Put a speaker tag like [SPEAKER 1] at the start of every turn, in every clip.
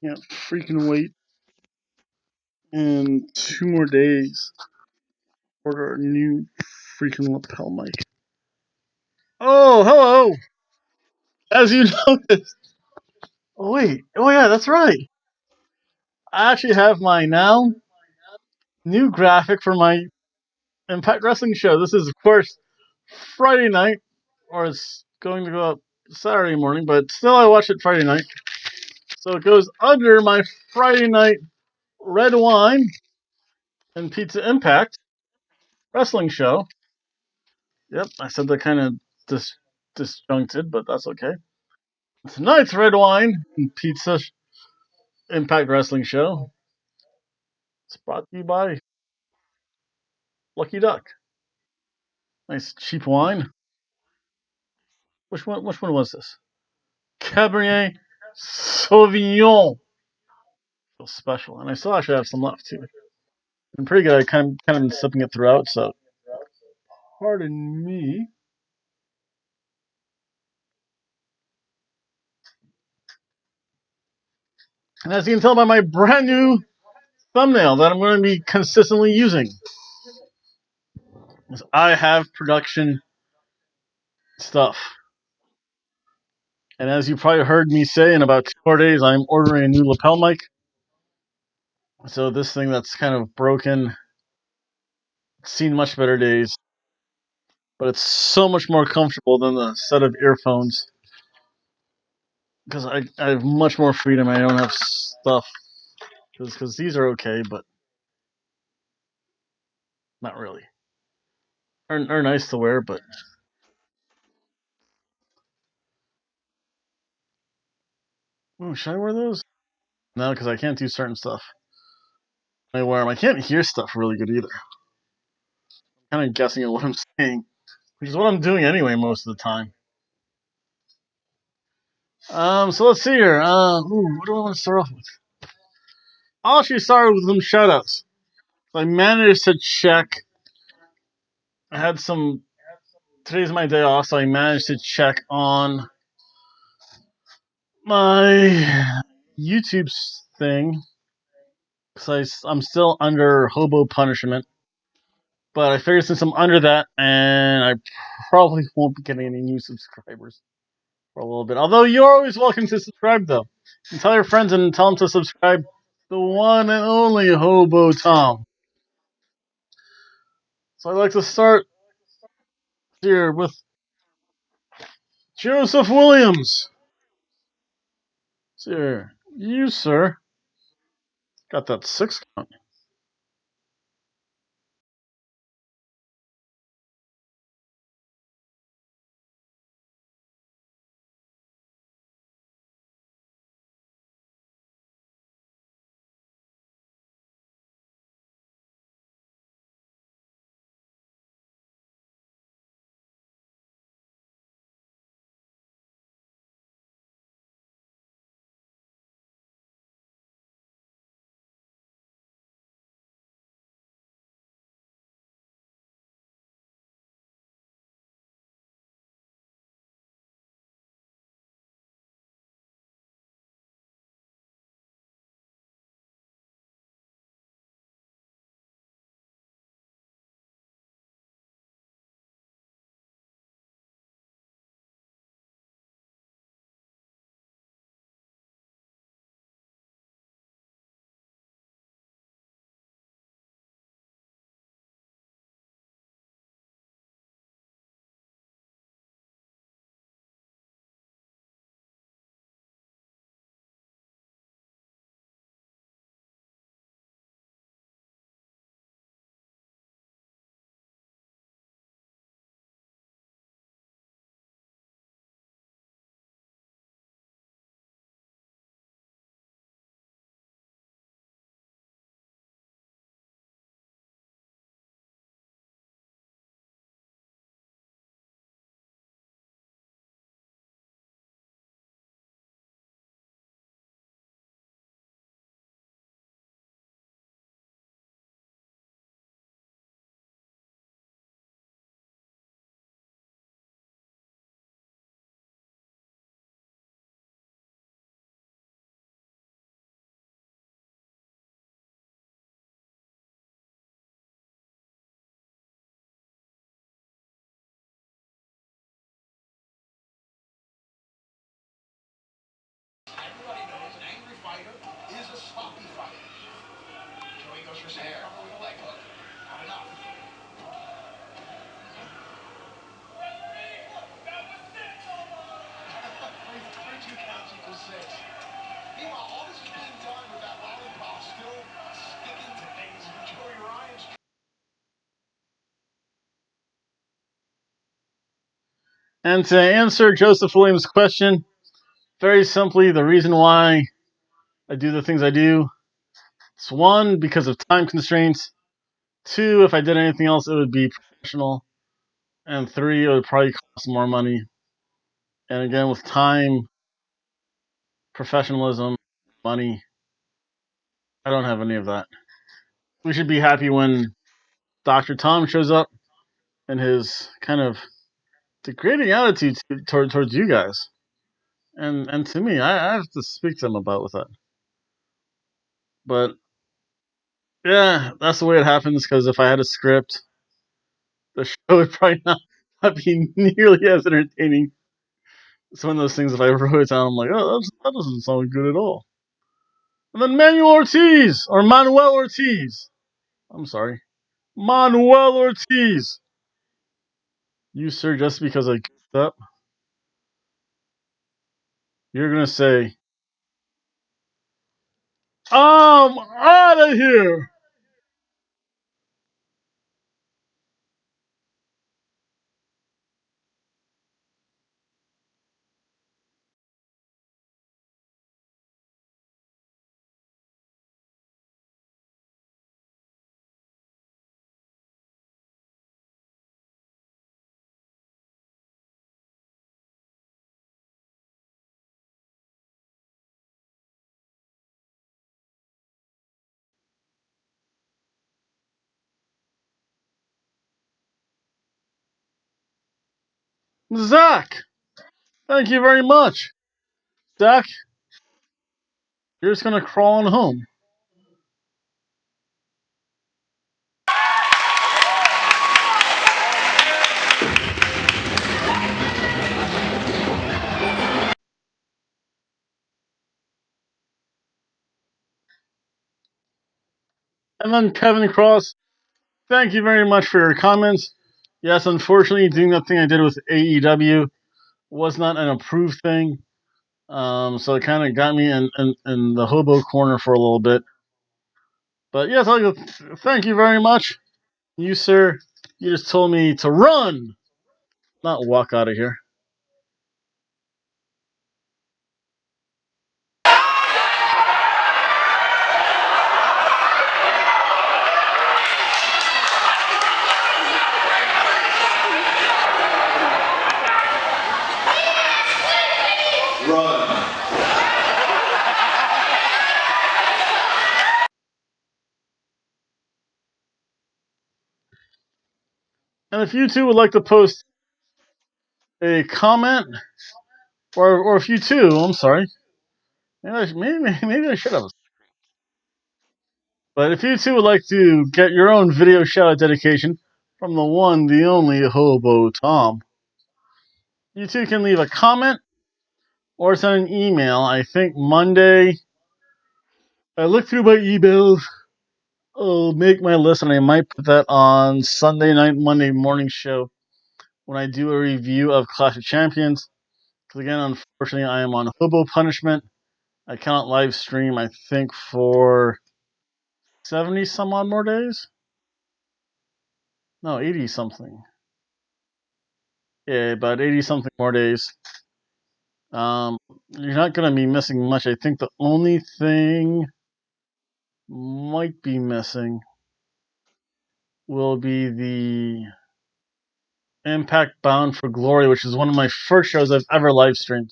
[SPEAKER 1] Can't freaking wait. In 2 more days, order a new freaking lapel mic. Oh, hello! As you noticed. Oh, wait. Oh, yeah, that's right. I actually have my now new graphic for my Impact Wrestling show. This is, of course, Friday night, or it's going to go up Saturday morning, but still I watch it Friday night. So it goes under my Friday night red wine and Pizza Impact wrestling show. Yep, I said that kind of disjuncted, but that's okay. Tonight's red wine and Pizza Impact Wrestling show is brought to you by Lucky Duck. Nice cheap wine. Which one? Which one was this? Cabernet Sauvignon. Feels special, and I still actually have some left too. I'm pretty good. I kind of been sipping it throughout, so pardon me. And as you can tell by my brand new thumbnail that I'm going to be consistently using, is I have production stuff. And as you probably heard me say, in about 2 more days, I'm ordering a new lapel mic. So this thing that's kind of broken, it's seen much better days, but it's so much more comfortable than the set of earphones because I have much more freedom. I don't have stuff because these are okay, but not really. Are nice to wear, but ooh, should I wear those? No, because I can't do certain stuff. I wear them. I can't hear stuff really good either. I'm kind of guessing at what I'm saying, which is what I'm doing anyway most of the time. So let's see here. What do I want to start off with? I'll actually start with some shoutouts. I managed to check. I had some. Today's my day off, so I managed to check on my YouTube thing because I'm still under Hobo punishment. But I figured since I'm under that, and I probably won't be getting any new subscribers for a little bit. Although you're always welcome to subscribe, though. You can tell your friends and tell them to subscribe. The one and only Hobo Tom. So I'd like to start here with Joseph Williams. Sir, you, sir, got that 6 count. And to answer Joseph Williams' question, very simply, the reason why I do the things I do, it's one, because of time constraints. Two, if I did anything else, it would be professional. And three, it would probably cost more money. And again, with time, professionalism, money, I don't have any of that. We should be happy when Dr. Tom shows up and his kind of degrading attitude towards you guys. And to me, I have to speak to him about with that. But yeah, that's the way it happens. Because if I had a script, the show would probably not be nearly as entertaining. It's one of those things. If I wrote it down, I'm like, oh, that doesn't sound good at all. And then Manuel Ortiz. I'm sorry, Manuel Ortiz. You sir, just because I goofed up, you're gonna say, I'm out of here. Zach, thank you very much. Zach, you're just gonna crawl on home. And then Kevin Cross, thank you very much for your comments. Yes, unfortunately, doing that thing I did with AEW was not an approved thing. So it kind of got me in the hobo corner for a little bit. But yes, thank you very much. You, sir, you just told me to run, not walk out of here.
[SPEAKER 2] Run.
[SPEAKER 1] And if you two would like to post a comment, or if you two, I'm sorry, maybe I should have. But if you two would like to get your own video shout out dedication from the one, the only Hobo Tom, you two can leave a comment or send an email. I think Monday, I look through my emails, I'll make my list, and I might put that on Sunday night, Monday morning show when I do a review of Clash of Champions. Because again, unfortunately, I am on Hobo punishment. I cannot live stream, I think, for 70 some odd more days. No, 80 something. Yeah, about 80 something more days. You're not going to be missing much. I think the only thing might be missing will be the Impact Bound for Glory, which is one of my first shows I've ever live streamed.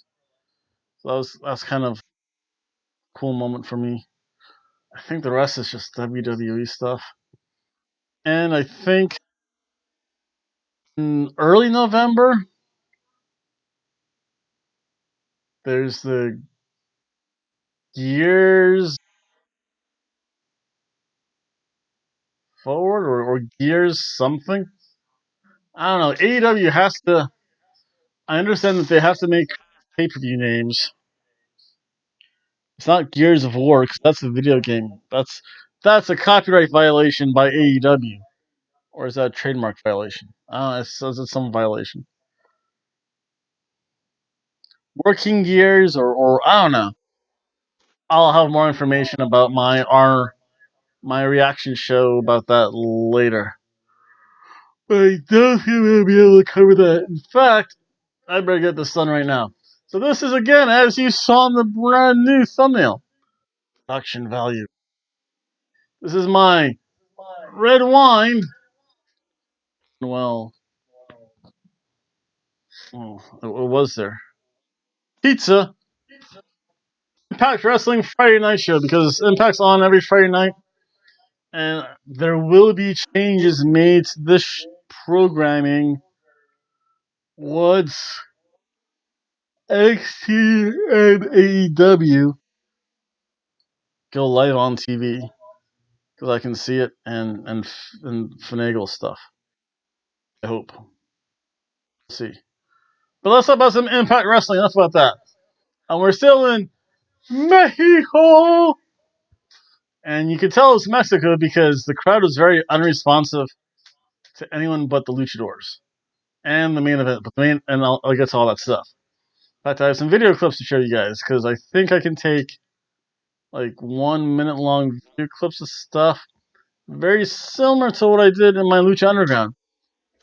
[SPEAKER 1] So that's kind of a cool moment for me. I think the rest is just WWE stuff. And I think in early November, there's the Gears Forward or Gears something. I don't know. AEW has to. I understand that they have to make pay per view names. It's not Gears of War because that's a video game. That's a copyright violation by AEW, or is that a trademark violation? It says it's some violation. Working Gears or I don't know. I'll have more information about my reaction show about that later. But I don't think we'll be able to cover that. In fact, I better get this done right now. So this is, again, as you saw in the brand new thumbnail, production value. This is my red wine. Well, what was there? Pizza. Impact Wrestling Friday night show, because Impact's on every Friday night, and there will be changes made to this programming once XT and AEW go live on TV, because I can see it and finagle stuff. I hope. Let's see. But let's talk about some Impact Wrestling. Enough about that. And we're still in Mexico. And you can tell it's Mexico because the crowd was very unresponsive to anyone but the luchadors and the main event. But the main, and I'll get to all that stuff. In fact, I have some video clips to show you guys because I think I can take like 1 minute long video clips of stuff very similar to what I did in my Lucha Underground.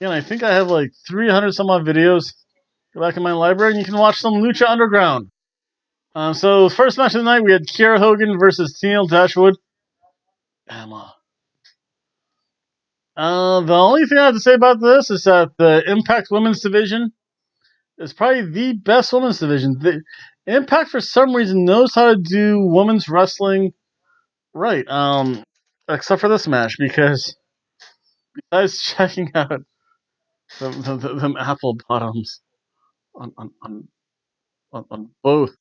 [SPEAKER 1] Again, I think I have like 300 some odd videos. Go back in my library and you can watch some Lucha Underground. So first match of the night, we had Kiera Hogan versus Tennille Dashwood. Emma. The only thing I have to say about this is that the Impact Women's Division is probably the best women's division. The Impact, for some reason, knows how to do women's wrestling right. Except for this match, because besides checking out them apple bottoms on both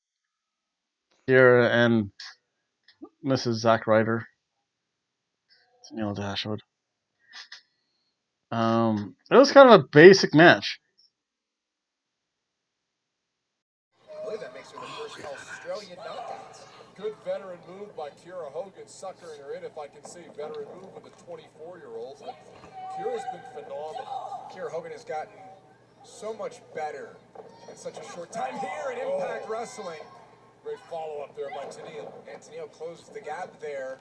[SPEAKER 1] Kiera and Mrs. Zack Ryder, Tennille Dashwood. It was kind of a basic match.
[SPEAKER 2] I believe that makes her the first Australian knockout. Good veteran move by Kiera Hogan, suckering her in, if I can see. Veteran move with a 24-year-old. But Kiera's been phenomenal. Kiera Hogan has gotten so much better in such a short time here in Impact Wrestling. Great follow-up there by Tennille. And Tennille closes the gap there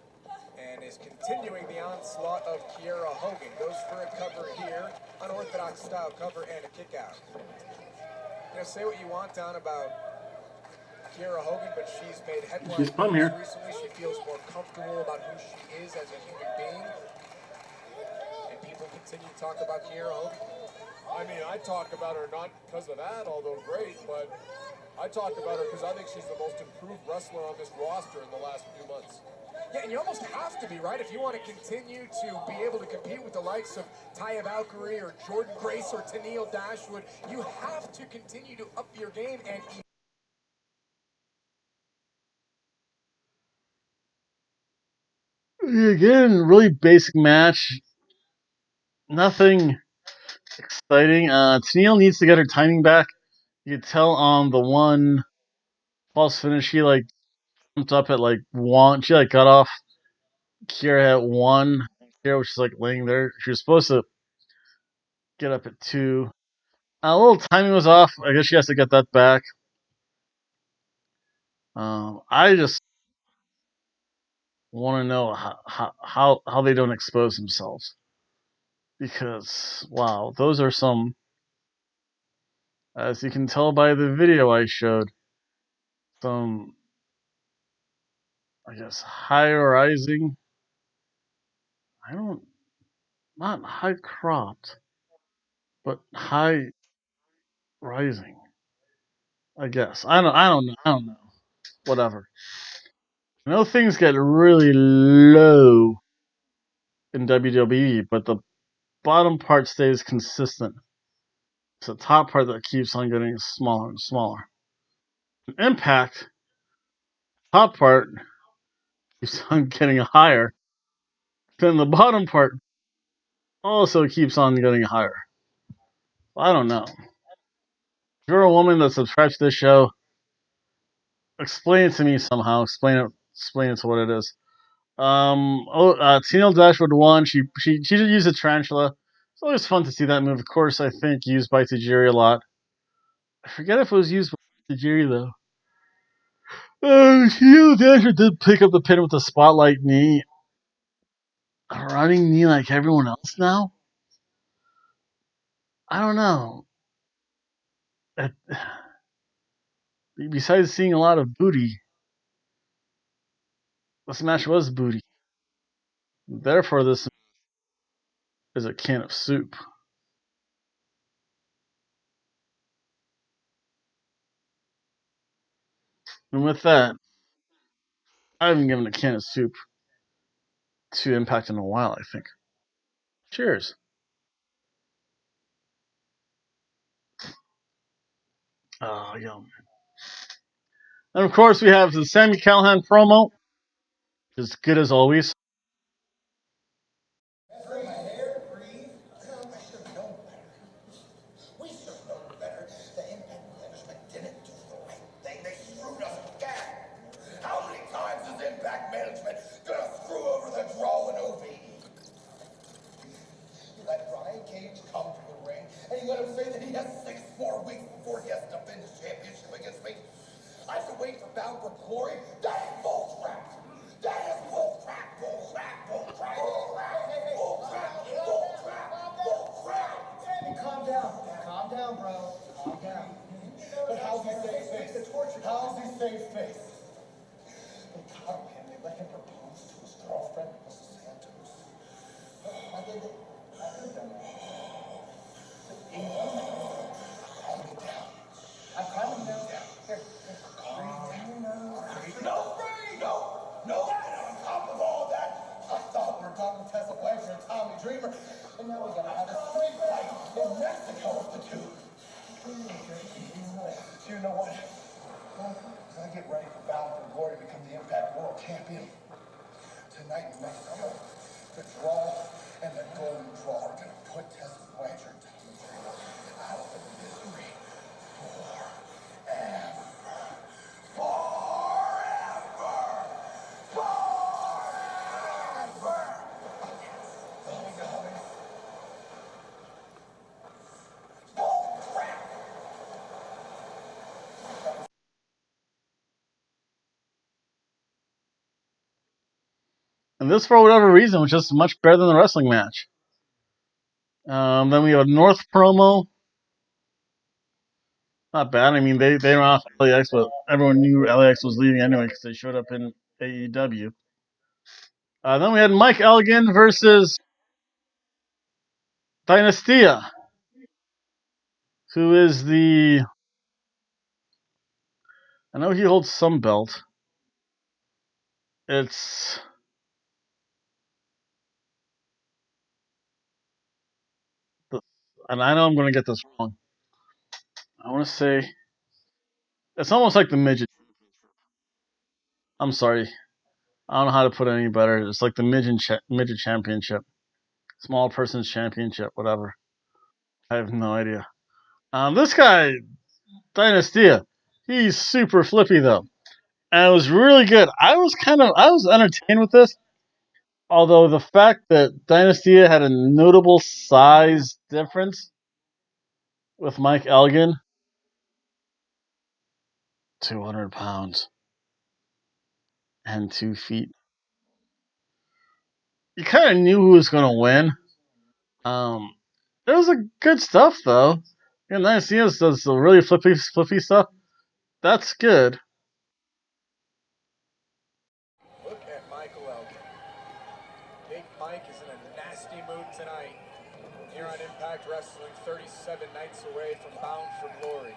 [SPEAKER 2] and is continuing the onslaught of Kiera Hogan. Goes for a cover here, unorthodox style cover and a kick out. You know, say what you want, Don, about Kiera Hogan, but she's made headlines recently. She feels more comfortable about who she is as a human being. And people continue to talk about Kiera Hogan. I mean, I talk about her not because of that, although great, but I talk about her because I think she's the most improved wrestler on this roster in the last few months. Yeah, and you almost have to be, right? If you want to continue to be able to compete with the likes of Taya Valkyrie or Jordan Grace or Tennille Dashwood, you have to continue to up your game. And
[SPEAKER 1] Again, really basic match. Nothing exciting. Tennille needs to get her timing back. You could tell on the one false finish, she like jumped up at like 1. She like got off Kiera at 1. Kiera was just like laying there. She was supposed to get up at 2. A little timing was off. I guess she has to get that back. I just want to know how they don't expose themselves, because wow, those are some, as you can tell by the video I showed, some, I guess, high rising. I don't, not high cropped, but high rising. I guess I don't know. Whatever. I know things get really low in WWE, but the bottom part stays consistent. It's the top part that keeps on getting smaller and smaller. Impact, top part keeps on getting higher. Then the bottom part also keeps on getting higher. I don't know. If you're a woman that subscribes to this show, explain it to me somehow. Explain it to what it is. Tennille Dashwood won. She did use a tarantula. It's always fun to see that move. Of course, I think used by Tajiri a lot. I forget if it was used by Tajiri though. Tennille Dashwood did pick up the pin with the spotlight knee. A running knee like everyone else now. I don't know. Besides seeing a lot of booty, this match was booty. Therefore, this is a can of soup. And with that, I haven't given a can of soup to Impact in a while, I think. Cheers. Oh, yum. And of course, we have the Sami Callahan promo, as good as always. And this, for whatever reason, was just much better than the wrestling match. Then we have a North promo. Not bad. I mean, they were off LAX, but everyone knew LAX was leaving anyway because they showed up in AEW. Then we had Mike Elgin versus Dynastia, who is the... I know he holds some belt. It's... And I know I'm going to get this wrong. I want to say... It's almost like the midget. I'm sorry. I don't know how to put it any better. It's like the midget championship. Small person's championship, whatever. I have no idea. This guy, Dynastia, he's super flippy though. And it was really good. I was entertained with this. Although the fact that Dynastia had a notable size difference with Mike Elgin, 200 pounds and 2 feet. You kind of knew who was going to win. It was a good stuff though. And Dynastia does the really flippy stuff. That's good.
[SPEAKER 2] Look at Michael Elkin. Big Mike is in a nasty mood tonight. Here on Impact Wrestling, 37 nights away from Bound for Glory.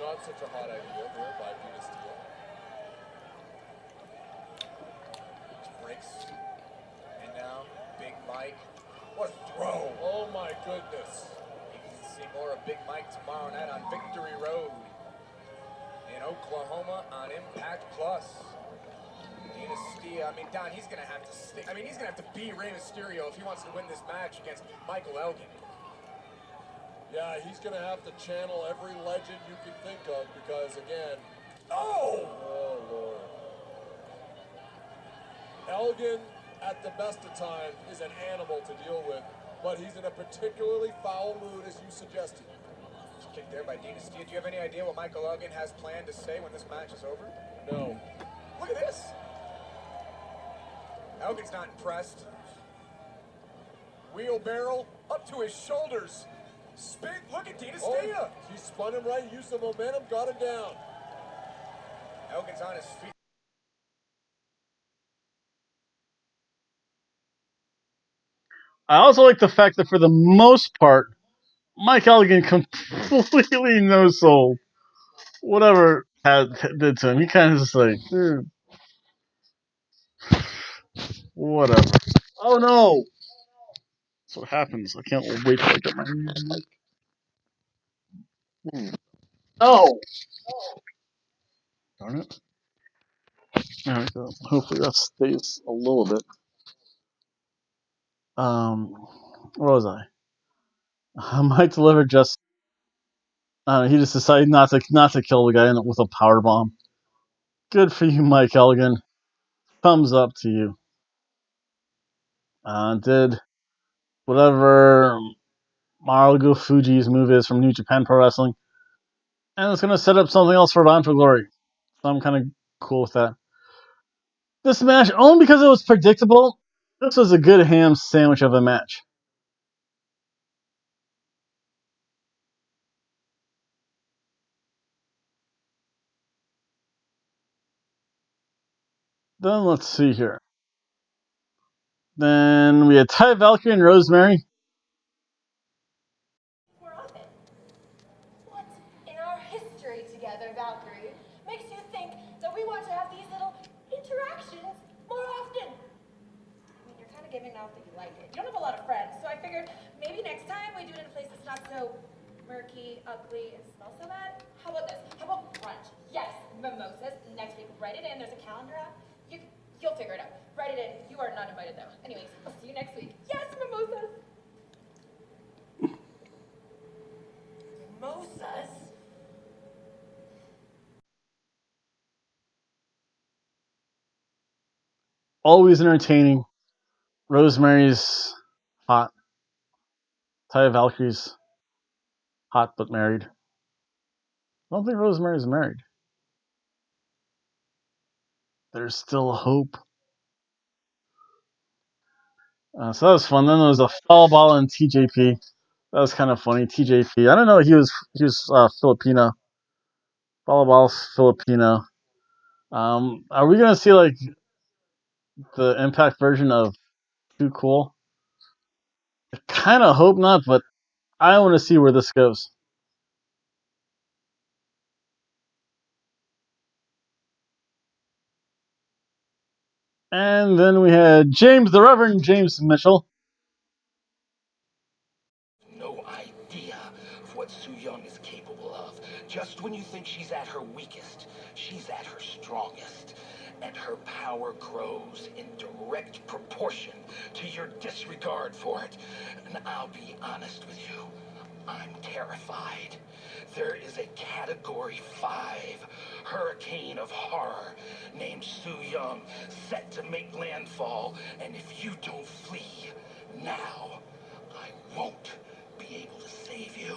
[SPEAKER 2] Not such a hot idea there by Dynastia. Breaks. And now, Big Mike. What a throw! Oh my goodness. You can see more of Big Mike tomorrow night on Victory Road in Oklahoma on Impact Plus. Dynastia, I mean, Don, he's going to have to stay. I mean, he's going to have to be Rey Mysterio if he wants to win this match against Michael Elgin. Yeah, he's going to have to channel every legend you can think of because, again... Oh! Oh, Lord. Elgin, at the best of times, is an animal to deal with, but he's in a particularly foul mood, as you suggested. Kick there by Dynastia. Do you have any idea what Michael Elgin has planned to say when this match is over? No. Look at this. Elgin's not impressed. Wheelbarrow up to his shoulders. Spin, look at Dina stay up. She spun him right, used the momentum, got him down. Elkin's on his feet.
[SPEAKER 1] I also like the fact that for the most part, Mike Elgin completely no soul. Whatever did to him, he kind of just like, whatever. Oh no! That's what happens. I can't wait till I get my music. No! Darn it. There we go. Hopefully that stays a little bit. Where was I? Mike delivered just. He just decided not to kill the guy with a power bomb. Good for you, Mike Elgin. Thumbs up to you. Did whatever Marugo Fuji's move is from New Japan Pro Wrestling, and it's going to set up something else for Bound for Glory. So I'm kind of cool with that. This match, only because it was predictable, this was a good ham sandwich of a match. Then let's see here. Then we had Taya Valkyrie and Rosemary.
[SPEAKER 3] We're on it. What in our history together, Valkyrie, makes you think that we want to have these little interactions more often? I mean, you're kind of giving off that you like it. You don't have a lot of friends, so I figured maybe next time we do it in a place that's not so murky, ugly, and smells so bad. How about this? How about brunch? Yes, mimosas. Next week, write it in. There's a calendar app. You'll figure it out. Write it in. You are not invited, though. Anyways, I'll see you next week. Yes, mimosas. Mimosas?
[SPEAKER 1] Always entertaining. Rosemary's hot. Taya Valkyrie's hot but married. I don't think Rosemary's married. There's still hope. So that was fun. Then there was a foul ball in TJP. That was kind of funny. TJP. I don't know. He was Filipino. Foul ball Filipino. Are we gonna see like the Impact version of Too Cool? I kind of hope not, but I want to see where this goes. And then we had the Reverend James Mitchell.
[SPEAKER 4] No idea of what Su Yung is capable of. Just when you think she's at her weakest, she's at her strongest. And her power grows in direct proportion to your disregard for it. And I'll be honest with you, I'm terrified. There is a Category 5 hurricane of horror named Su Yung set to make landfall, and if you don't flee now, I won't be able to save you.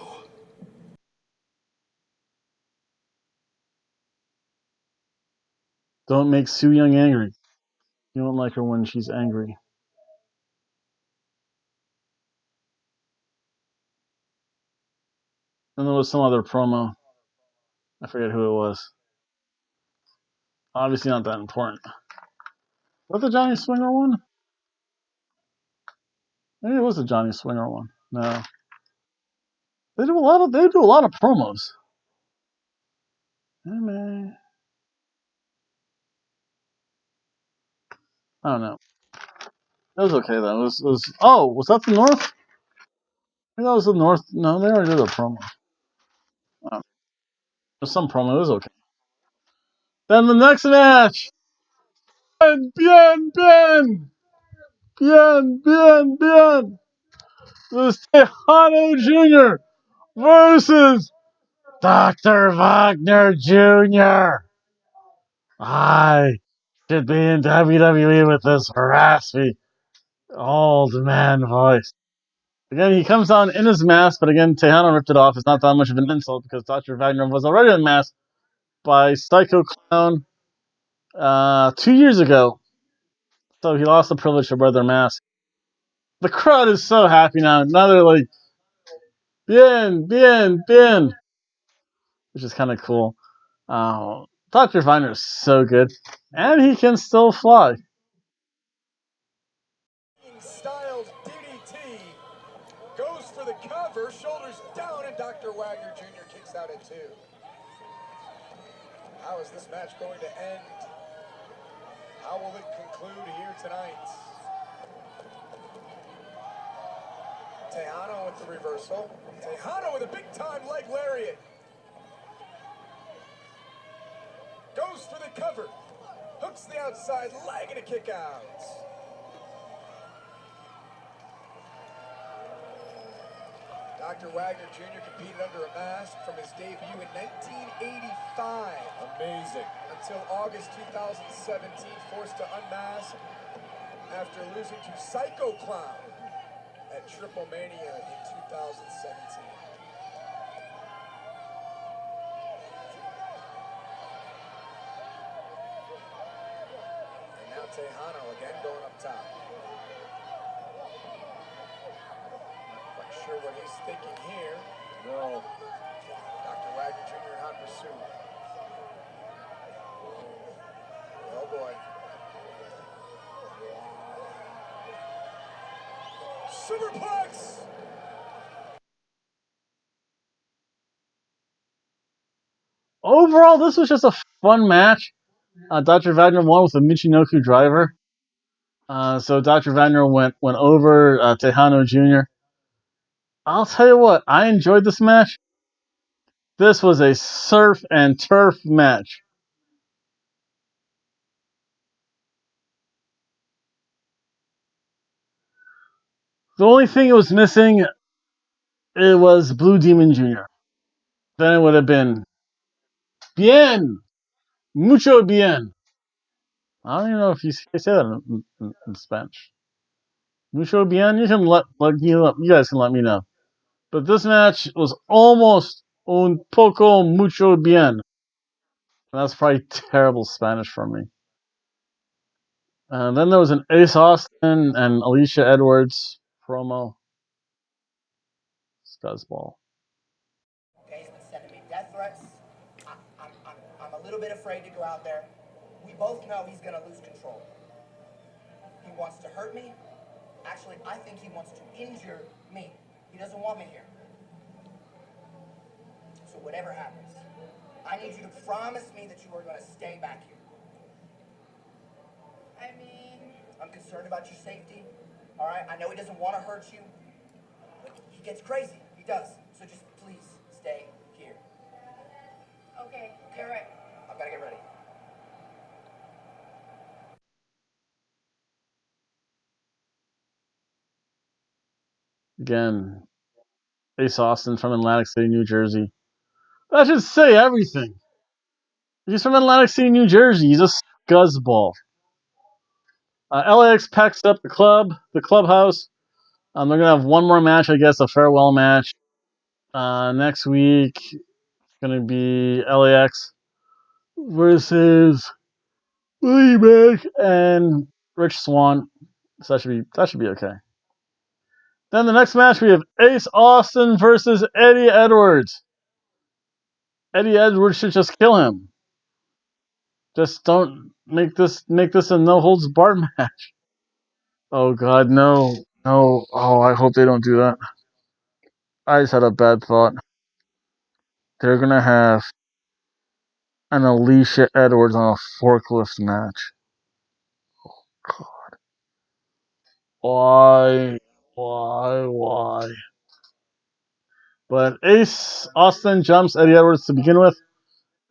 [SPEAKER 1] Don't make Su Yung angry. You don't like her when she's angry. And there was some other promo. I forget who it was. Obviously not that important. Was that the Johnny Swinger one? Maybe it was the Johnny Swinger one. No. They do a lot of promos. Hey, man. I don't know. It was okay though. Was that the North? I think that was the North. No, they already did a promo. There's some promo. It was okay. Then the next match. Bien. It was Tejano Jr. versus Dr. Wagner Jr. I should be in WWE with this raspy old man voice. Again, he comes on in his mask, but again, Tejano ripped it off. It's not that much of an insult because Dr. Wagner was already unmasked by Psycho Clown 2 years ago. So he lost the privilege to wear their mask. The crowd is so happy now. Now they're like, bien, bien, bien. Which is kind of cool. Dr. Viner is so good. And he can still fly.
[SPEAKER 2] Styled DDT goes for the cover, shoulders down, and Dr. Wagner Jr. kicks out at 2. How is this match going to end? How will it conclude here tonight? Tejano with the reversal. Tejano with a big-time leg lariat. Goes for the cover. Hooks the outside leg and a kick out. Dr. Wagner Jr. competed under a mask from his debut in 1985. Amazing. Until August 2017, forced to unmask after losing to Psycho Clown at Triple Mania in 2017. And now Tejano again going up top. Sure what he's thinking here. No. Dr. Wagner Jr. in hot pursuit. Oh boy. Superplex!
[SPEAKER 1] Overall, this was just a fun match. Dr. Wagner won with a Michinoku driver. So Dr. Wagner went over Tejano Jr. I'll tell you what, I enjoyed this match. This was a surf and turf match. The only thing it was missing, it was Blue Demon Jr. Then it would have been bien, mucho bien. I don't even know if you say that in Spanish. Mucho bien. You can you guys can let me know. But this match was almost un poco mucho bien. And that's probably terrible Spanish from me. Then there was an Ace Austin and Alicia Edwards promo. Scuzzball.
[SPEAKER 5] Okay, he's been sending me death threats. I'm a little bit afraid to go out there. We both know he's going to lose control. He wants to hurt me. Actually, I think he wants to injure me. He doesn't want me here. So whatever happens, I need you to promise me that you are going to stay back here.
[SPEAKER 3] I mean...
[SPEAKER 5] I'm concerned about your safety. All right? I know he doesn't want to hurt you. But he gets crazy. He does. So just please stay here.
[SPEAKER 3] Okay, you're right.
[SPEAKER 5] I've got to get ready.
[SPEAKER 1] Again, Ace Austin from Atlantic City, New Jersey. That should say everything. He's from Atlantic City, New Jersey. He's a scuzzball. LAX packs up the clubhouse. They're gonna have one more match, I guess, a farewell match. Next week, it's gonna be LAX versus Willie Mack and Rich Swann. So that should be okay. Then the next match we have Ace Austin versus Eddie Edwards. Eddie Edwards should just kill him. Just don't make this a no holds barred match. Oh God, no. Oh, I hope they don't do that. I just had a bad thought. They're gonna have an Alicia Edwards on a forklift match. God. Why? Why? But Ace Austin jumps Eddie Edwards to begin with.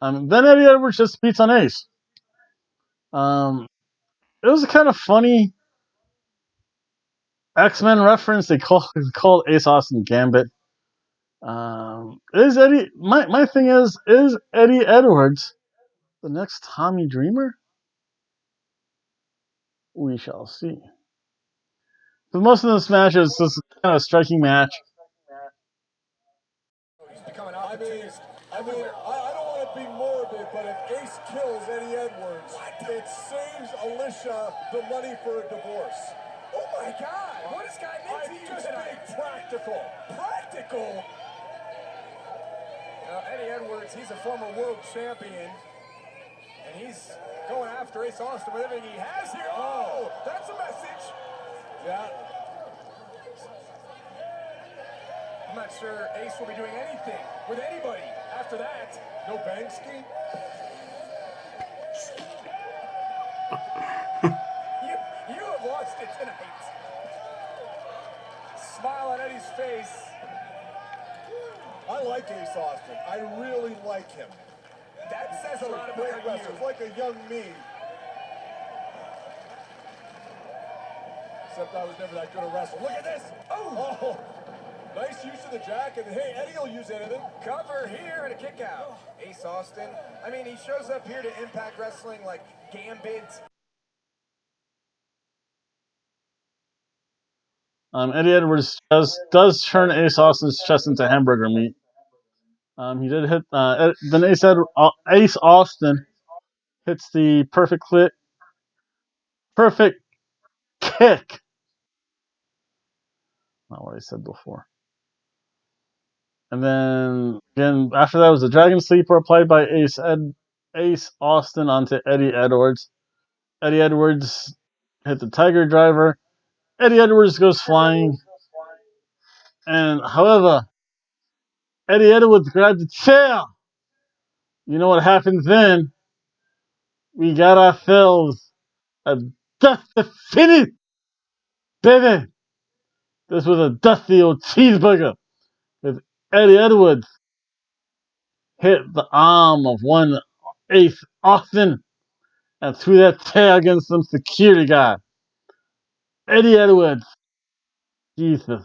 [SPEAKER 1] Then Eddie Edwards just beats on Ace. It was a kind of funny X-Men reference. They called Ace Austin Gambit. Is Eddie? My thing is Eddie Edwards the next Tommy Dreamer? We shall see. But most of this match is just kind of a striking match.
[SPEAKER 2] He's becoming opportunist. I don't want to be morbid, but if Ace kills Eddie Edwards, it saves Alicia the money for a divorce. Oh my God! What is guy into you just tonight? Being practical. Practical? Eddie Edwards, he's a former world champion. And he's going after Ace Austin with everything he has here. Oh, that's a message. Yeah. I'm not sure Ace will be doing anything with anybody after that. No Banksy? you have lost it tonight. Smile on Eddie's face. I like Ace Austin. I really like him. That says a lot about you. It's like a young me. Except I was never that good at wrestling. Look at this. Oh. Nice use of the jack, and hey, Eddie will use anything. Cover here and a kick out. Ace Austin. I mean, he shows up here to Impact Wrestling like Gambit.
[SPEAKER 1] Eddie Edwards does turn Ace Austin's chest into hamburger meat. He did hit. Then Ace Austin hits the perfect kick. Not what I said before. And then again after that was the Dragon Sleeper applied by Ace Austin onto Eddie Edwards. Eddie Edwards hit the Tiger Driver. Eddie Edwards goes flying. And however, Eddie Edwards grabbed the chair. You know what happened then? We got ourselves a dusty finish, baby. This was a dusty old cheeseburger with Eddie Edwards hit the arm of one Ace Austin and threw that chair against some security guy. Eddie Edwards, Jesus,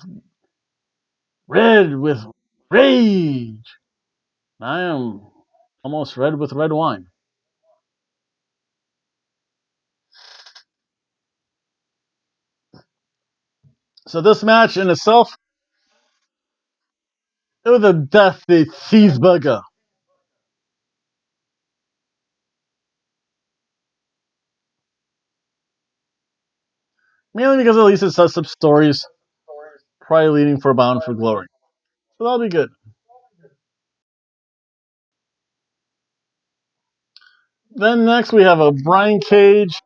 [SPEAKER 1] red with rage. I am almost red with red wine. So this match in itself, it was a dusty cheeseburger. Mainly because at least it sets up stories, probably leading for Bound for Glory. So that'll be good. Then next we have a Brian Cage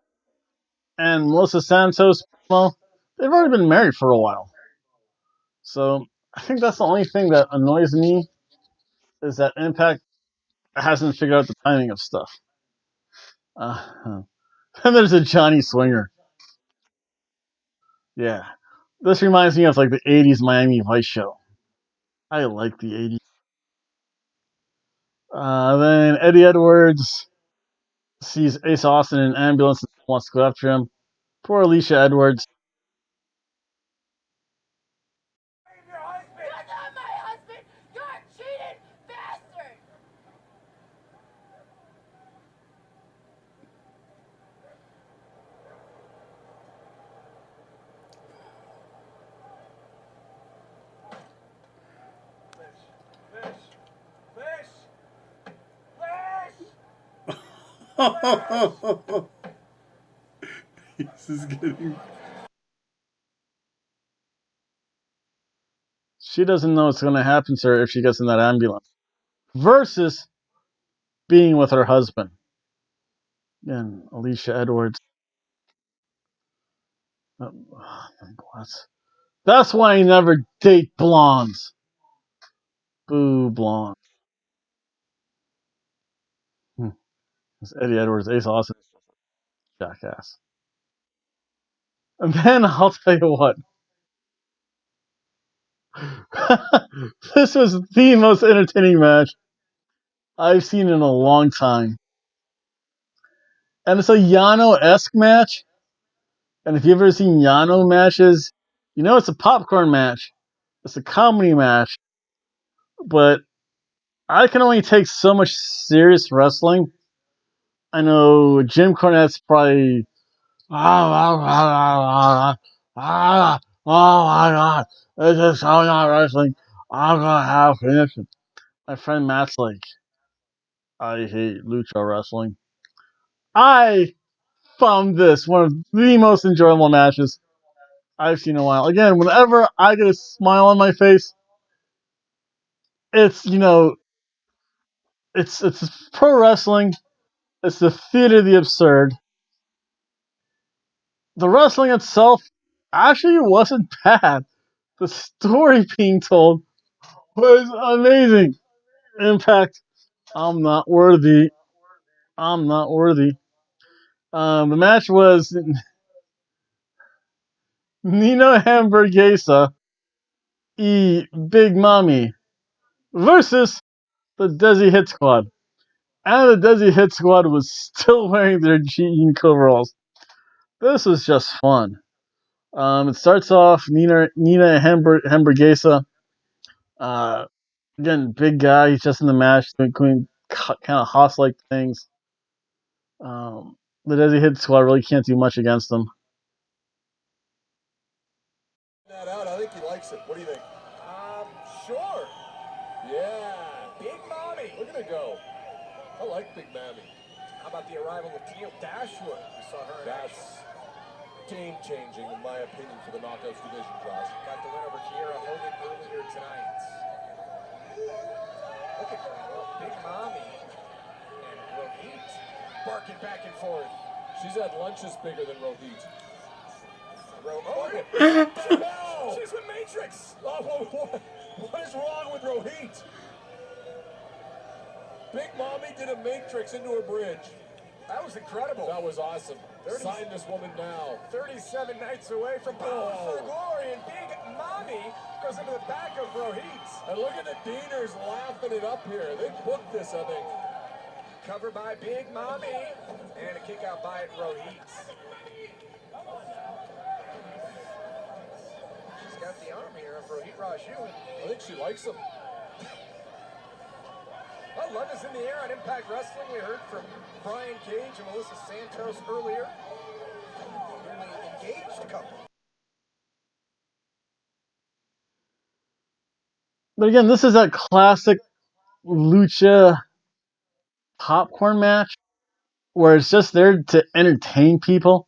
[SPEAKER 1] and Melissa Santos. Well, they've already been married for a while. So I think that's the only thing that annoys me is that Impact hasn't figured out the timing of stuff. Then there's a Johnny Swinger. Yeah. This reminds me of like the 80s Miami Vice show. I like the 80s. Then Eddie Edwards sees Ace Austin in an ambulance and wants to go after him. Poor Alicia Edwards.
[SPEAKER 3] You're not my husband! You're a cheating bastard!
[SPEAKER 1] This is getting. She doesn't know what's going to happen to her if she gets in that ambulance. Versus being with her husband. And Alicia Edwards. That's why I never date blondes. Boo, blonde. It's Eddie Edwards, Ace Austin, jackass. And then I'll tell you what. This was the most entertaining match I've seen in a long time. And it's a Yano-esque match. And if you've ever seen Yano matches, you know it's a popcorn match. It's a comedy match. But I can only take so much serious wrestling. I know Jim Cornette's probably oh my god, this is so not wrestling. I'm gonna have connection. My friend Matt's like, I hate lucha wrestling. I found this one of the most enjoyable matches I've seen in a while. Again, whenever I get a smile on my face, it's it's pro wrestling. It's the theater of the absurd. The wrestling itself actually wasn't bad. The story being told was amazing. Impact, I'm not worthy. I'm not worthy. The match was Nino Hamburguesa Big Mommy versus the Desi Hit Squad. And the Desi Hit Squad was still wearing their jean coveralls. This was just fun. It starts off Nina Hamburguesa. Uh, Again, big guy. He's just in the match doing kind of hoss like things. The Desi Hit Squad really can't do much against them.
[SPEAKER 2] That out. I think he likes it. What do you think? Sure. Yeah.
[SPEAKER 5] Big Mommy.
[SPEAKER 2] Look at it go. I like Big Mammy.
[SPEAKER 5] How about the arrival of Teal Dashwood? We saw her in action.
[SPEAKER 2] That's game-changing, in my opinion, for the Knockouts division, Josh.
[SPEAKER 5] Got the win over Kiera Hogan earlier tonight. Look at Big Mommy and Rohit barking back and forth.
[SPEAKER 2] She's had lunches bigger than Rohit.
[SPEAKER 5] No! She's with Matrix!
[SPEAKER 2] Oh, what is wrong with Rohit? Big Mommy did a Matrix into a bridge.
[SPEAKER 5] That was incredible.
[SPEAKER 2] That was awesome. Sign this woman now.
[SPEAKER 5] 37 nights away from Bound for Glory, and Big Mommy goes into the back of Rohit.
[SPEAKER 2] And look at the Deaners laughing it up here. They booked this, I think.
[SPEAKER 5] Covered by Big Mommy, and a kick out by Rohit. She's got the arm here of Rohit Raju.
[SPEAKER 2] I think she likes him.
[SPEAKER 5] Well, love is in the air on Impact Wrestling. We heard from Brian Cage and Melissa Santos earlier. Newly engaged couple.
[SPEAKER 1] But again, this is that classic lucha popcorn match where it's just there to entertain people.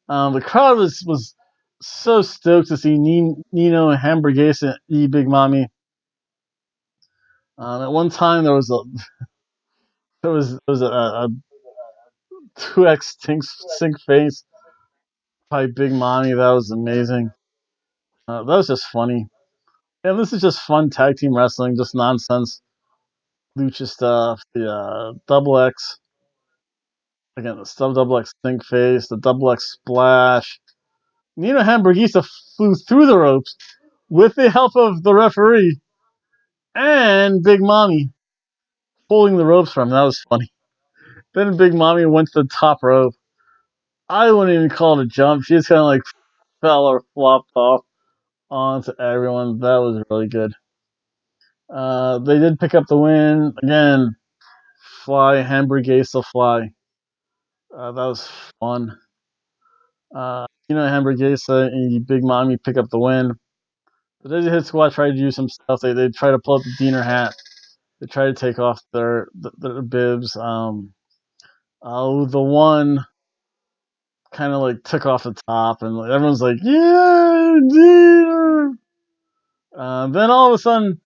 [SPEAKER 1] The crowd was so stoked to see Nino Hamburguesa Big Mommy. At one time there was a 2x sync face by Big Mommy. That was amazing. That was just funny. And this is just fun tag team wrestling, just nonsense lucha stuff. The double X again, the double X sync face, the double X splash. Nino Hamburguesa flew through the ropes with the help of the referee and Big Mommy pulling the ropes from him. That was funny. Then Big Mommy went to the top rope. I wouldn't even call it a jump. She just kind of like fell or flopped off onto everyone. That was really good. They did pick up the win. Again, fly, Hamburguesa fly. That was fun. Hamburguesa and Big Mommy pick up the win. The Desi Hit Squad tried to do some stuff. They tried to pull up the Diener hat. They tried to take off their bibs. The one kind of like took off the top, and like, everyone's like, "Yeah, Diener!" Then all of a sudden,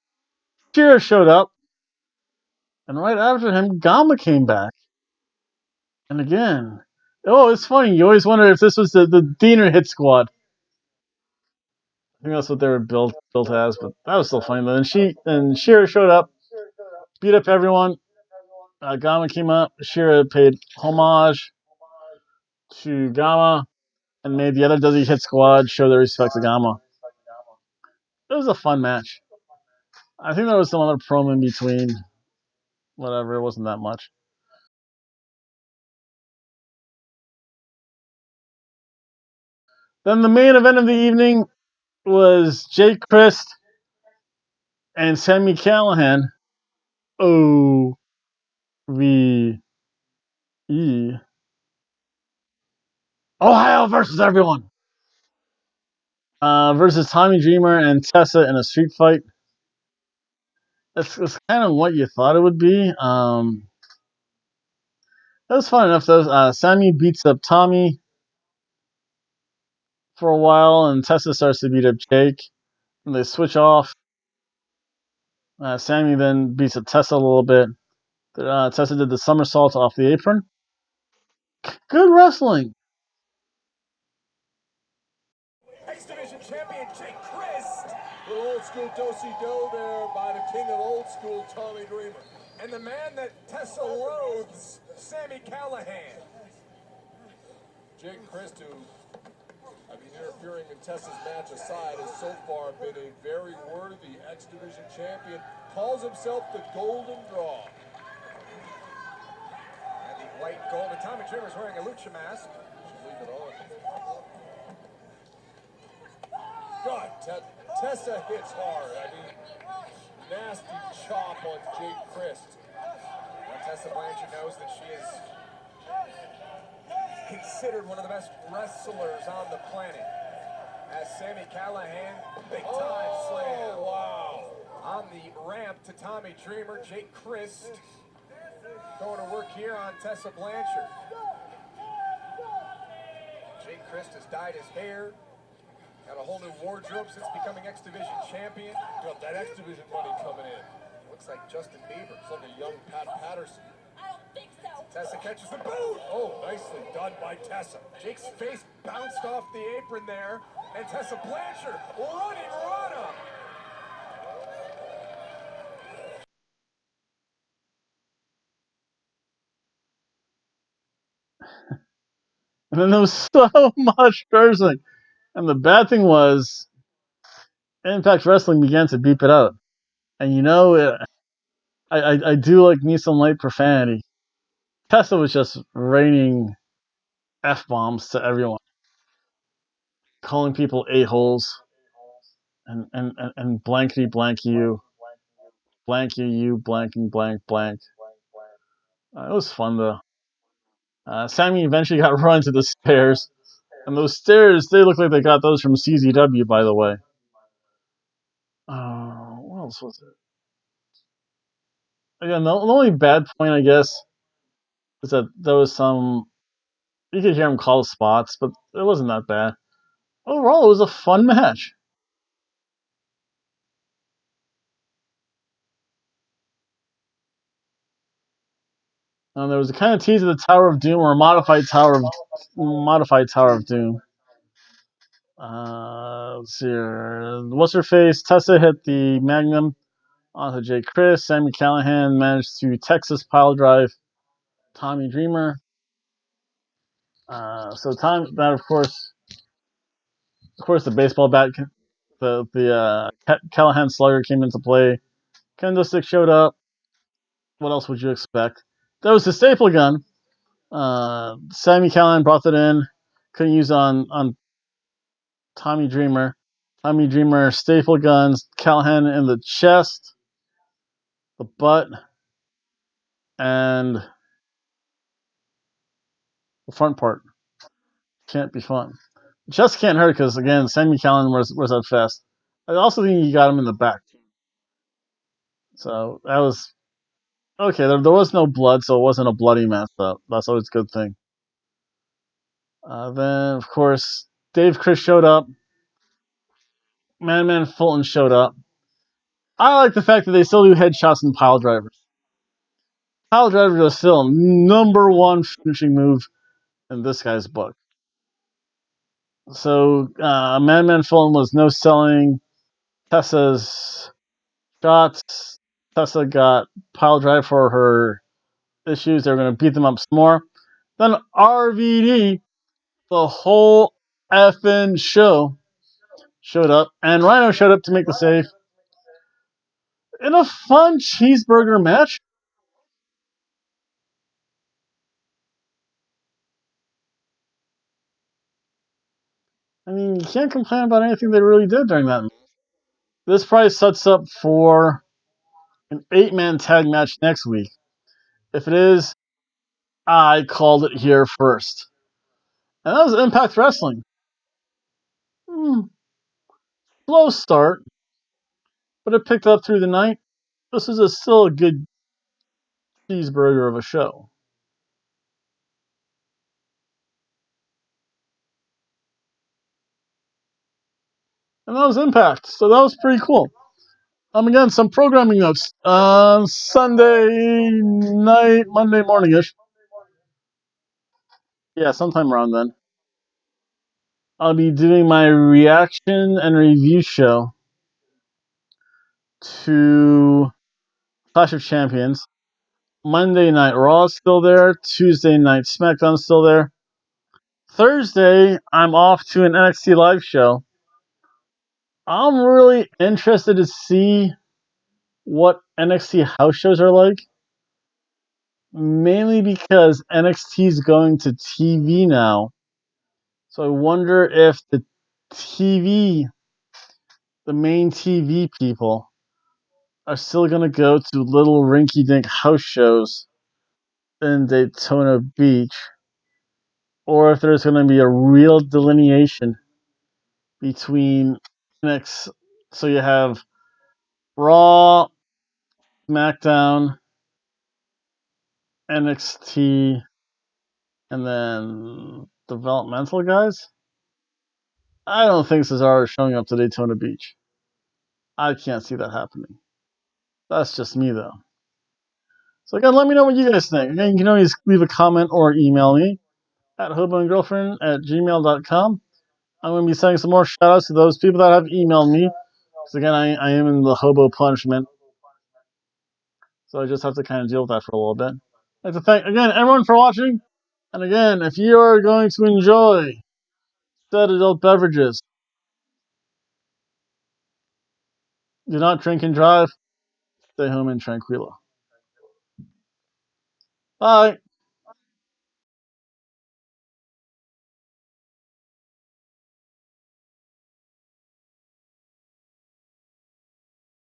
[SPEAKER 1] Shira showed up, and right after him, Gama came back. And again, it's funny. You always wonder if this was the Diener Hit Squad. I think that's what they were built as, but that was still funny. Then Shira showed up, beat up everyone. Gama came up. Shira paid homage to Gama and made the other Desi Hit Squad show their respect to Gama. It was a fun match. I think there was some other promo in between. Whatever, it wasn't that much. Then the main event of the evening was Jake Christ and Sammy Callahan. OVE. Ohio versus everyone. Versus Tommy Dreamer and Tessa in a street fight. It's kind of what you thought it would be. That was fun enough though. Sammy beats up Tommy for a while, and Tessa starts to beat up Jake, and they switch off. Sammy then beats up Tessa a little bit. Tessa did the somersault off the apron. Good wrestling.
[SPEAKER 2] X Division champion Jake Christ. Little old school do-si-do there by the king of old school, Tommy Dreamer. And the man that Tessa loathes, Sami Callahan. Jake Christ, who, interfering in Tessa's match aside, has so far been a very worthy X Division champion. Calls himself the Golden Draw. And the white and gold. And Tommy Dreamer's wearing a lucha mask. Should leave it on. God, Tessa hits hard. Nasty chop on Jake Christ. And Tessa Blanchard knows that she is considered one of the best wrestlers on the planet. As Sami Callahan, big time slam. Wow. On the ramp to Tommy Dreamer, Jake Christ going to work here on Tessa Blanchard. Jake Christ has dyed his hair. Got a whole new wardrobe since becoming X Division champion. Got that X Division money coming in. Looks like Justin Bieber. It's like a young Pat Patterson.
[SPEAKER 3] I don't think so.
[SPEAKER 2] Tessa catches the boot. Oh, nicely done by Tessa. Jake's face bounced off the apron there. And Tessa Blanchard running Rana.
[SPEAKER 1] And then there was so much cursing. And the bad thing was, Impact Wrestling began to beep it out. And I do like me some light profanity. Tessa was just raining F-bombs to everyone. Calling people a-holes. And blankety blank you. Blank you, blanking blank blank. It was fun though. Sammy eventually got run to the stairs. And those stairs, they look like they got those from CZW, by the way. What else was it? Again, the only bad point, I guess, is that there was some. You could hear him call spots, but it wasn't that bad. Overall, it was a fun match. There was a kind of tease of the Tower of Doom or a modified Tower of Doom. Let's see here. What's her face? Tessa hit the Magnum onto Jake Christ. Sami Callahan managed to Texas pile drive Tommy Dreamer. That of course, the baseball bat, the Callahan slugger came into play. Kendo stick showed up. What else would you expect? There was the staple gun. Sami Callahan brought it in. Couldn't use on Tommy Dreamer. Tommy Dreamer staple guns Callahan in the chest, the butt, and the front part. Can't be fun. Chest can't hurt because again, Sami Callahan was at fest. I also think he got him in the back. So that was okay. There was no blood, so it wasn't a bloody mess. So that's always a good thing. Then of course Dave Chris showed up. Man Fulton showed up. I like the fact that they still do headshots and pile drivers. Pile driver is still number one finishing move in this guy's book. So Man Fulton was no selling Tessa's shots. Tessa got pile drive for her issues. They were going to beat them up some more. Then RVD, the whole effing show, showed up. And Rhino showed up to make the save. In a fun cheeseburger match. I mean, you can't complain about anything they really did during that. This probably sets up for an 8-man tag match next week. If it is, I called it here first. And that was Impact Wrestling. Slow start, but it picked up through the night. This is still a good cheeseburger of a show. And that was Impact. So that was pretty cool. Again, some programming notes. Sunday night, Monday morning-ish. Yeah, sometime around then. I'll be doing my reaction and review show to Clash of Champions. Monday night Raw is still there. Tuesday night SmackDown is still there. Thursday, I'm off to an NXT live show. I'm really interested to see what NXT house shows are like. Mainly because NXT is going to TV now. So I wonder if the main TV people, are still going to go to little rinky-dink house shows in Daytona Beach, or if there's going to be a real delineation between NXT. So you have Raw, SmackDown, NXT, and then developmental guys. I don't think Cesaro is showing up to Daytona Beach. I can't see that happening. That's just me, though. So again, let me know what you guys think. Again, you can always leave a comment or email me at hoboandgirlfriend@gmail.com. I'm going to be sending some more shout-outs to those people that have emailed me. Because again, I am in the hobo punishment. So I just have to kind of deal with that for a little bit. I'd like to thank, again, everyone for watching. And again, if you are going to enjoy said adult beverages, do not drink and drive. Stay home in tranquilo. Bye.